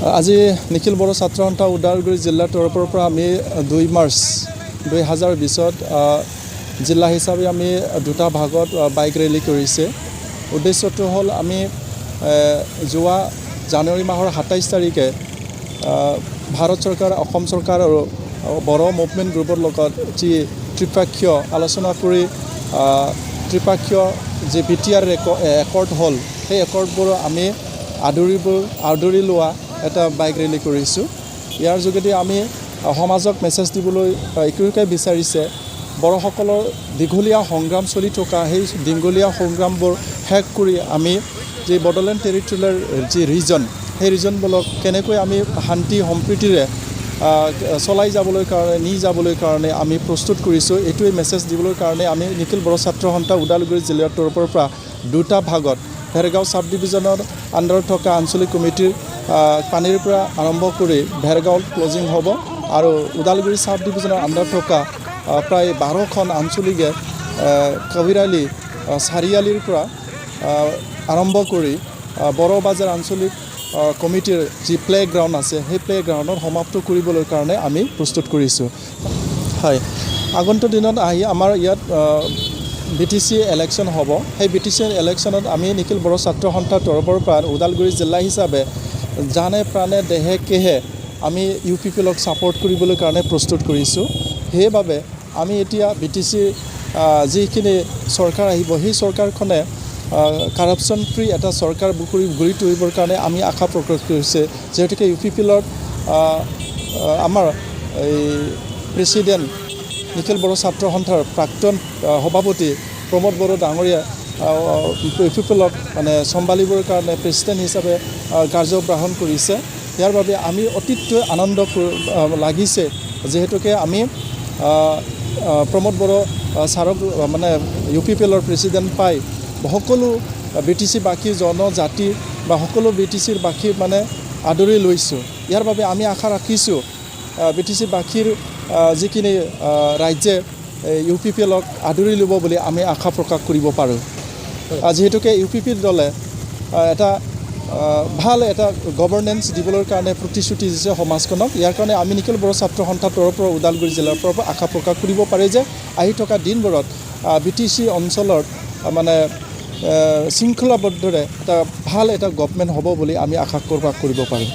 আজি নিখিল বড়ো ছাত্ৰ সন্থা ওদালগুৰি জিলাৰ তৰফৰ পৰা আমি 2 মাৰ্চ 2020 জিলা হিচাপে আমি দুটা ভাগত বাইক ৰেলী কৰিছে। উদ্দেশ্যটো হ'ল আমি যোৱা জানুৱাৰী মাহৰ 27 তাৰিখে ভাৰত চৰকাৰ, অসম চৰকাৰ আৰু বড়ো মুভমেণ্ট গ্ৰুপৰ লগত যি ত্ৰিপাক্ষীয় আলোচনা কৰি ত্ৰিপাক্ষীয় যি BTR একৰ্ড হ'ল, সেই একৰ্ডবোৰ আমি আদৰি লোৱা এটা বাইক ৰেলী কৰিছোঁ। ইয়াৰ যোগেদি আমি সমাজক মেছেজ দিবলৈ একোকে বিচাৰিছে বড়োসকলৰ দীঘলীয়া সংগ্ৰাম চলি থকা সেই দীঘলীয়া সংগ্ৰামবোৰ শেষ কৰি আমি যি বড়োলেণ্ড টেৰিটৰিয়েল যি ৰিজন, সেই ৰিজনবোৰক কেনেকৈ আমি শান্তি সম্প্ৰীতিৰে চলাই যাবলৈ কাৰণে আমি প্ৰস্তুত কৰিছোঁ। এইটোৱে মেছেজ দিবলৈ কাৰণে আমি নিখিল বড়ো ছাত্ৰ সন্থা ওদালগুৰি জিলাৰ তৰফৰ পৰা দুটা ভাগত ভেৰগাঁও চাব ডিভিজনৰ আণ্ডাৰত থকা আঞ্চলিক কমিটিৰ পানীৰ পৰা আৰম্ভ কৰি ভেৰগাঁৱত ক্লজিং হ'ব আৰু ওদালগুৰি চাব ডিভিজনৰ আণ্ডাৰত থকা প্ৰায় 12খন আঞ্চলিকে কবিৰালি চাৰিআলিৰ পৰা আৰম্ভ কৰি বড়ো বাজাৰ আঞ্চলিক কমিটিৰ যি প্লে গ্ৰাউণ্ড আছে, সেই প্লে গ্ৰাউণ্ডত সমাপ্ত কৰিবলৈ কাৰণে আমি প্ৰস্তুত কৰিছোঁ। হয়, আগন্তুক দিনত আহি আমাৰ ইয়াত BTC ইলেকশ্যন হ'ব। সেই BTC ইলেকশ্যনত আমি নিখিল বড়ো ছাত্ৰ সন্থাৰ তৰফৰ পৰা ওদালগুৰি জিলা হিচাপে জানে প্ৰাণে দেহে কেহে আমি UPPলক ছাপৰ্ট কৰিবলৈ কাৰণে প্ৰস্তুত কৰিছোঁ। সেইবাবে আমি এতিয়া BTC যিখিনি চৰকাৰ আহিব, সেই চৰকাৰখনে কাৰাপশ্যন ফ্ৰী এটা চৰকাৰ গঢ়ি তুলিবৰ কাৰণে আমি আশা প্ৰকাশ কৰিছে। যিহেতুকে UPPলত আমাৰ এই প্ৰেছিডেণ্ট নিখিল বড়ো ছাত্ৰ সন্থাৰ প্ৰাক্তন সভাপতি প্ৰমোদ বড়ো ডাঙৰীয়া UPPলক চম্ভালিবৰ কাৰণে প্ৰেছিডেণ্ট হিচাপে কাৰ্যগ্ৰহণ কৰিছে। ইয়াৰ বাবে আমি অতিকৈ আনন্দ লাগিছে, যিহেতুকে আমি প্ৰমোদ বড়ো ছাৰক UPPলৰ প্ৰেছিডেণ্ট পাই সকলো BTC বাসী জনজাতি বা সকলো BTCৰ বাসী আদৰি লৈছোঁ। ইয়াৰ বাবে আমি আশা ৰাখিছোঁ BTC বাসীৰ যিখিনি ৰাজ্যে UPPলক আদৰি ল'ব বুলি আমি আশা প্ৰকাশ কৰিব পাৰোঁ। যিহেতুকে UPP দলে এটা ভাল এটা গভৰ্নেন্স দিবলৈ কাৰণে প্ৰতিশ্ৰুতি দিছে সমাজখনক। ইয়াৰ কাৰণে আমি নিখিল বড়ো ছাত্ৰ সন্থাৰ তৰফৰ পৰা ওদালগুৰি জিলাৰ পৰা আশা প্ৰকাশ কৰিব পাৰে যে আহি থকা দিনবোৰত BTC অঞ্চলত শৃংখলাবদ্ধৰে এটা ভাল এটা গভৰ্ণমেণ্ট হ'ব বুলি আমি আশা প্ৰকাশ কৰিব পাৰোঁ।